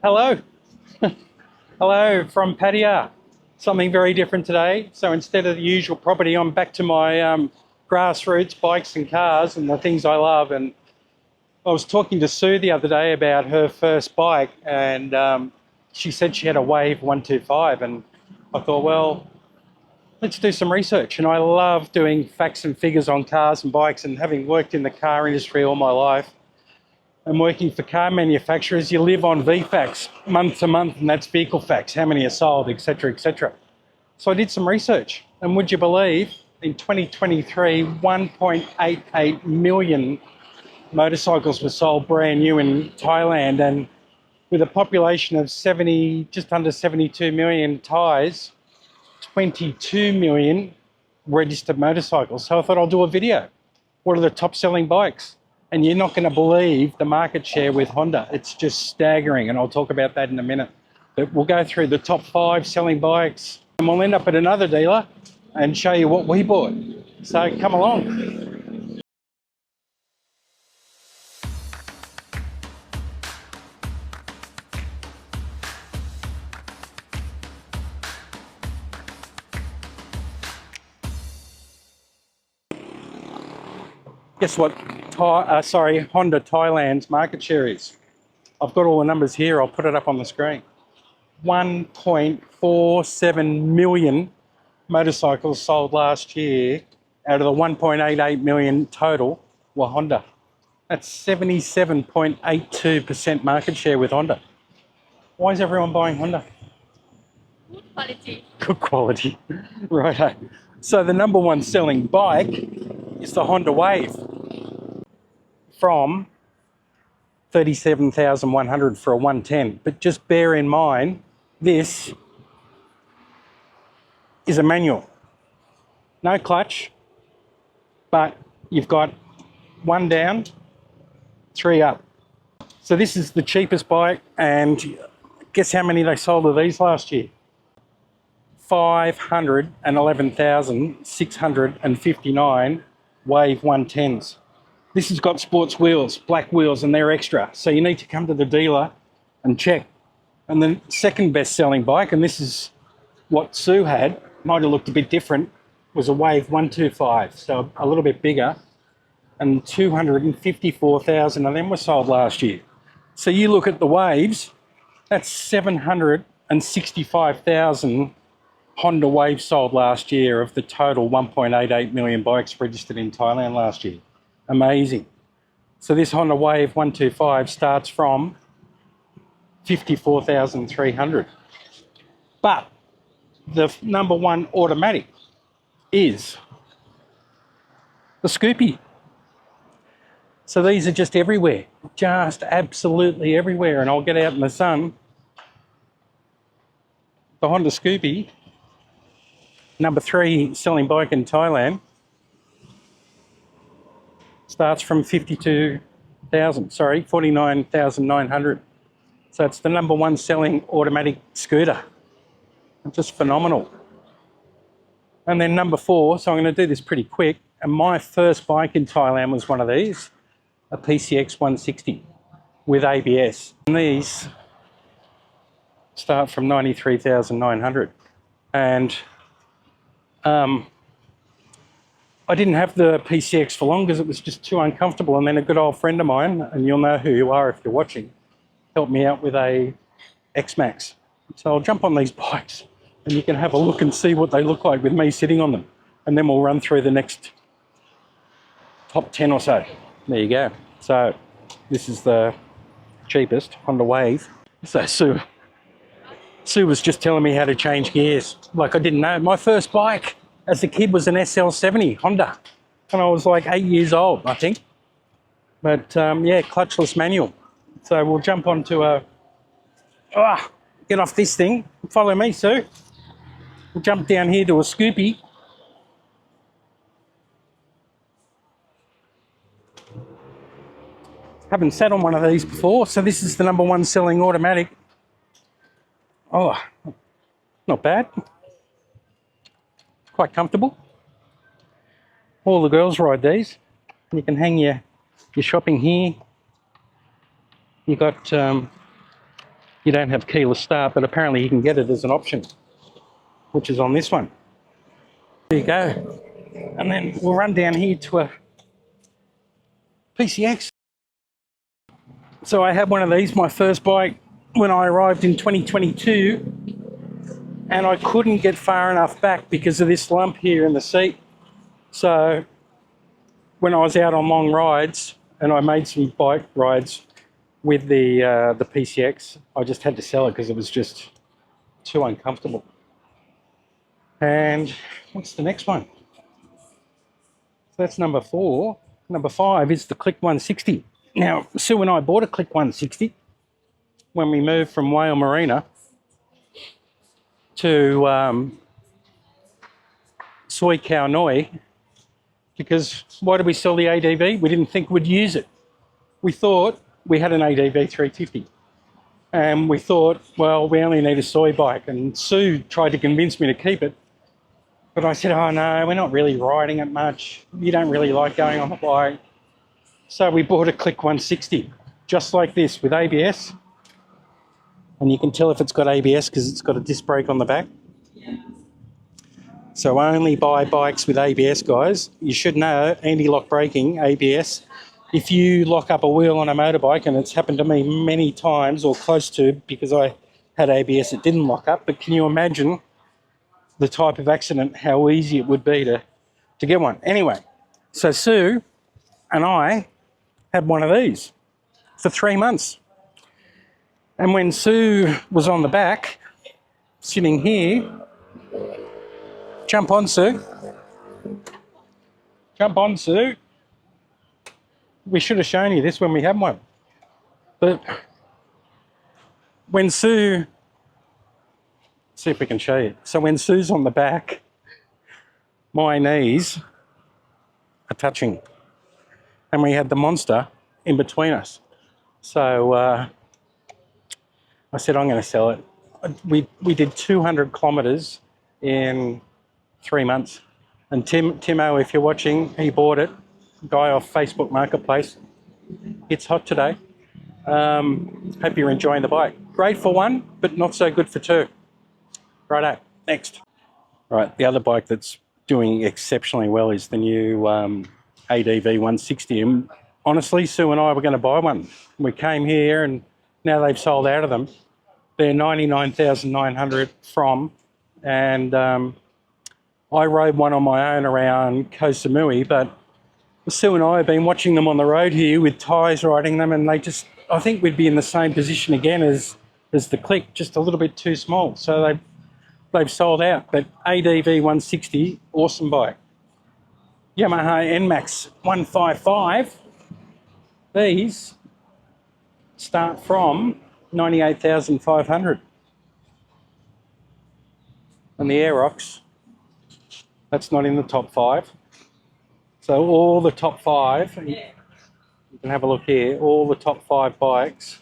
Hello. Hello from Pattaya. Something very different today. So instead of the usual property, I'm back to my grassroots bikes and cars and the things I love. And I was talking to Sue the other day about her first bike, and she said she had a Wave 125. And I thought, well, let's do some research. And I love doing facts and figures on cars and bikes, and having worked in the car industry all my life, and working for car manufacturers, you live on VFACTS month to month, and that's vehicle facts, how many are sold, etc., etc. So I did some research, and would you believe, in 2023, 1.88 million motorcycles were sold brand new in Thailand, and with a population of just under 72 million Thais, 22 million registered motorcycles. So I thought I'll do a video. What are the top selling bikes? And you're not going to believe the market share with Honda. It's just staggering, and I'll talk about that in a minute. But we'll go through the top 5 selling bikes, and we'll end up at another dealer and show you what we bought. So come along. Guess what Honda Thailand's market share is? I've got all the numbers here. I'll put it up on the screen. 1.47 million motorcycles sold last year out of the 1.88 million total were Honda. That's 77.82% market share with Honda. Why is everyone buying Honda? Good quality. Good quality. Right. So the number one selling bike is the Honda Wave, from 37,100 for a 110. But just bear in mind, this is a manual. No clutch, but you've got 1 down, 3 up. So this is the cheapest bike, and guess how many they sold of these last year? 511,659 Wave 110s. This has got sports wheels, black wheels, and they're extra. So you need to come to the dealer and check. And the second best selling bike, and this is what Sue had, might have looked a bit different, was a Wave 125, so a little bit bigger, and 254,000 of them were sold last year. So you look at the Waves, that's 765,000 Honda Wave sold last year of the total 1.88 million bikes registered in Thailand last year. Amazing. So this Honda Wave 125 starts from 54,300. But the number one automatic is the Scoopy. So these are just everywhere, just absolutely everywhere. And I'll get out in the sun. The Honda Scoopy, number 3 selling bike in Thailand, starts from 49,900. So it's the number one selling automatic scooter. Just phenomenal. And then number 4, so I'm going to do this pretty quick, and my first bike in Thailand was one of these, a PCX 160 with ABS. And these start from 93,900. And I didn't have the PCX for long because it was just too uncomfortable. And then a good old friend of mine, and you'll know who you are if you're watching, helped me out with a X-Max. So I'll jump on these bikes and you can have a look and see what they look like with me sitting on them. And then we'll run through the next top 10 or so. There you go. So this is the cheapest Honda Wave. So Sue was just telling me how to change gears. Like I didn't know. My first bike as a kid was an SL70 Honda. And I was like 8 years old, I think. But yeah, clutchless manual. So we'll jump onto get off this thing. Follow me, Sue. We'll jump down here to a Scoopy. Haven't sat on one of these before, so this is the number one selling automatic. Oh, not bad. Quite comfortable. All the girls ride these. You can hang your shopping here. You got your you don't have keyless start, but apparently you can get it as an option, which is on this one. There you go. And then we'll run down here to a PCX. So I had one of these, my first bike, when I arrived in 2022, and I couldn't get far enough back because of this lump here in the seat. So when I was out on long rides, and I made some bike rides with the PCX, I just had to sell it because it was just too uncomfortable. And what's the next one? So that's number 4. Number 5 is the Click 160. Now, Sue and I bought a Click 160 when we moved from Whale Marina to Soi Khao Noi, because why did we sell the ADV? We didn't think we'd use it. We thought we had an ADV 350. And we thought, well, we only need a soy bike. And Sue tried to convince me to keep it. But I said, oh no, we're not really riding it much. You don't really like going on the bike. So we bought a Click 160, just like this, with ABS. And you can tell if it's got ABS because it's got a disc brake on the back. So only buy bikes with ABS, guys. You should know, anti-lock braking, ABS. If you lock up a wheel on a motorbike, and it's happened to me many times, or close to, because I had ABS, it didn't lock up. But can you imagine the type of accident, how easy it would be to get one? Anyway, so Sue and I had one of these for 3 months. And when Sue was on the back, sitting here, jump on, Sue. Jump on, Sue. We should have shown you this when we had one. But when Sue, see if we can show you. So when Sue's on the back, my knees are touching. And we had the monster in between us. So I said, I'm going to sell it. We did 200 kilometres in 3 months. And Timo, if you're watching, he bought it. Guy off Facebook Marketplace. It's hot today. Hope you're enjoying the bike. Great for one, but not so good for two. Righto, next. Right, the other bike that's doing exceptionally well is the new ADV 160. And honestly, Sue and I were going to buy one. We came here and now they've sold out of them. They're 99,900 from, and I rode one on my own around Koh Samui, but Sue and I have been watching them on the road here with Thais riding them, and they just, I think we'd be in the same position again as the Click, just a little bit too small. So they've sold out. But ADV 160, awesome bike. Yamaha NMAX 155. These start from 98,500. And the Aerox, that's not in the top 5. So all the top 5, you can have a look here, all the top 5 bikes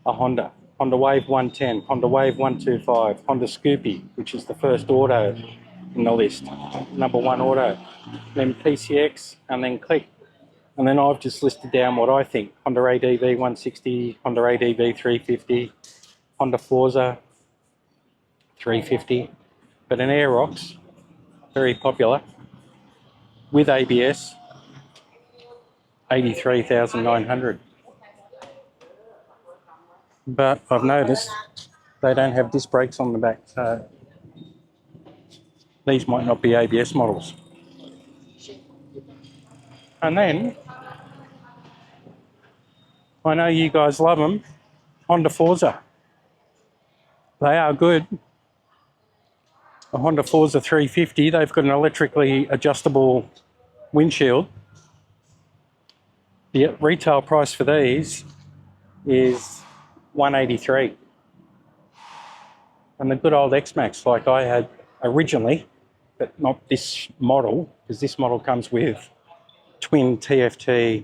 are Honda. Honda Wave 110, Honda Wave 125, Honda Scoopy, which is the first auto in the list, number 1 auto, then PCX, and then Click. And then I've just listed down what I think. Honda ADV 160, Honda ADV 350, Honda Forza 350, but an Aerox, very popular, with ABS, 83,900. But I've noticed they don't have disc brakes on the back, so these might not be ABS models. And then, I know you guys love them, Honda Forza. They are good. A Honda Forza 350, they've got an electrically adjustable windshield. The retail price for these is $183. And the good old X-Max, like I had originally, but not this model, because this model comes with twin TFT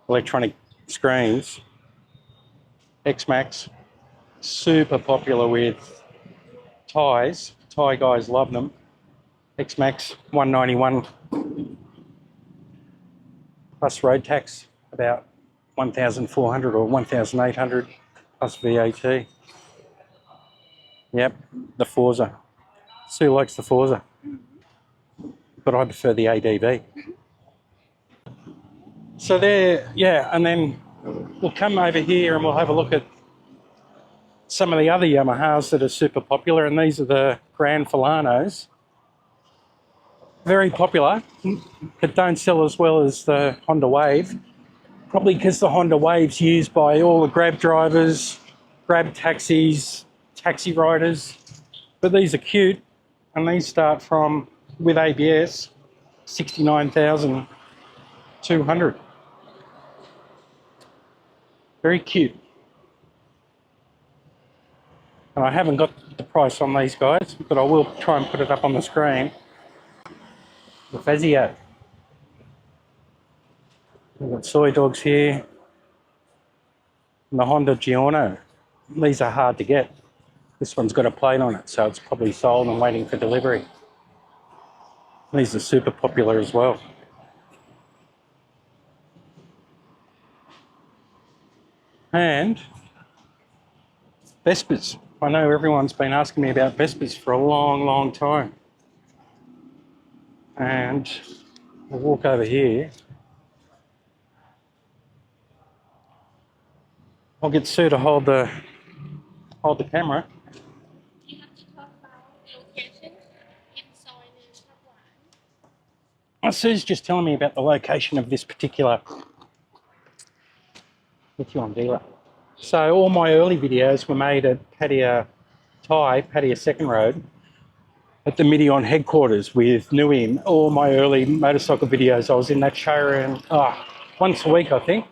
electronic screens. X-Max, super popular with Thais. Thai guys love them. X-Max 191 plus road tax, about 1,400 or 1,800 plus VAT. Yep, the Forza. Sue likes the Forza, but I prefer the ADV. So there, yeah, and then we'll come over here and we'll have a look at some of the other Yamahas that are super popular, and these are the Grand Filanos. Very popular, but don't sell as well as the Honda Wave. Probably because the Honda Wave's used by all the Grab drivers, Grab taxis, taxi riders. But these are cute, and these start from, with ABS, 69,200. Very cute. And I haven't got the price on these guys, but I will try and put it up on the screen. The Fazio. We've got soy dogs here. And the Honda Giorno. These are hard to get. This one's got a plate on it, so it's probably sold and waiting for delivery. These are super popular as well. And Vespas. I know everyone's been asking me about Vespas for a long, long time. And we'll walk over here. I'll get Sue to hold the camera. You have to talk about location in Soy Plubwan. Sue's just telling me about the location of this particular Mityon dealer. So all my early videos were made at Pattaya, Pattaya Second Road, at the Mityon headquarters with Nern. All my early motorcycle videos, I was in that showroom once a week, I think,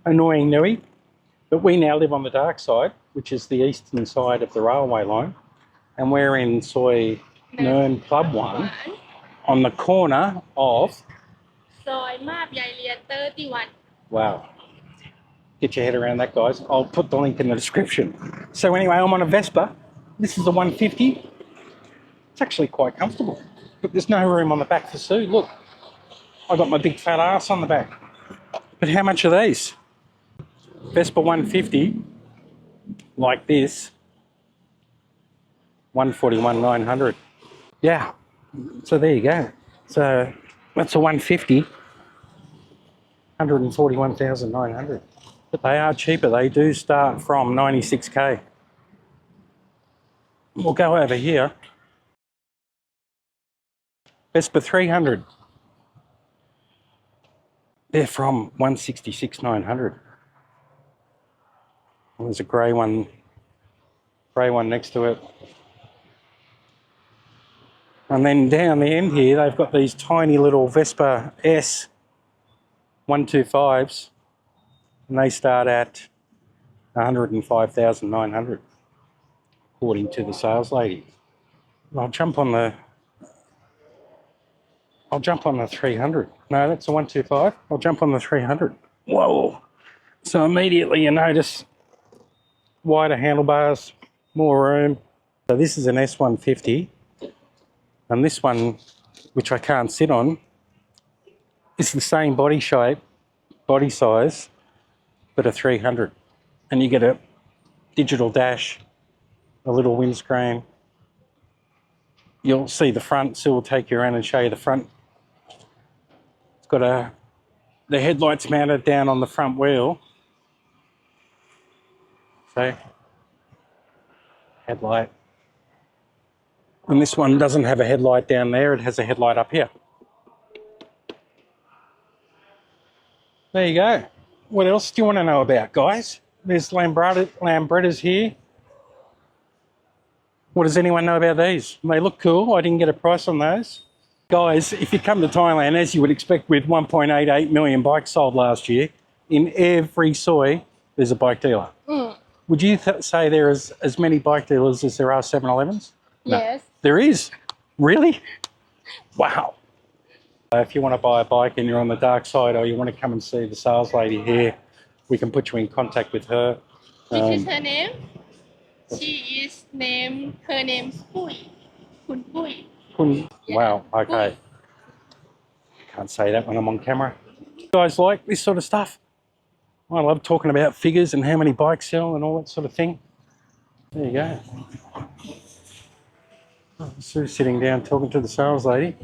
annoying Nui. But we now live on the dark side, which is the eastern side of the railway line, and we're in Soy Nern Plubwan, on the corner of... Soy Map Yai Lian 31. Wow. Get your head around that, guys. I'll put the link in the description. So anyway, I'm on a Vespa. This is a 150. It's actually quite comfortable, but there's no room on the back for Sue. Look, I got my big fat ass on the back. But how much are these? Vespa 150, like this, 141,900. Yeah, so there you go. So that's a 150, 141,900. But they are cheaper. They do start from 96k. We'll go over here. Vespa 300. They're from 166,900. There's a grey one next to it. And then down the end here, they've got these tiny little Vespa S 125s, and they start at 105,900, according to the sales lady. I'll jump on the 300. No, that's a 125. I'll jump on the 300. Whoa! So immediately you notice wider handlebars, more room. So this is an S150, and this one, which I can't sit on, is the same body shape, body size, but a 300. And you get a digital dash, a little windscreen. You'll see the front, so we'll take you around and show you the front. It's got the headlights mounted down on the front wheel. So, headlight. And this one doesn't have a headlight down there, it has a headlight up here. There you go. What else do you want to know about, guys? There's Lambrettas here. What does anyone know about these? They look cool. I didn't get a price on those. Guys, if you come to Thailand, as you would expect with 1.88 million bikes sold last year, in every soy, there's a bike dealer. Would you say there is as many bike dealers as there are 7-Elevens? No. Yes. There is? Really? Wow. If you want to buy a bike and you're on the dark side, or you want to come and see the sales lady here, we can put you in contact with her. Which is her name? Her name's Pui. Kun Pui. Wow, okay. Can't say that when I'm on camera. You guys like this sort of stuff? I love talking about figures and how many bikes sell and all that sort of thing. There you go. Sue's sitting down talking to the sales lady.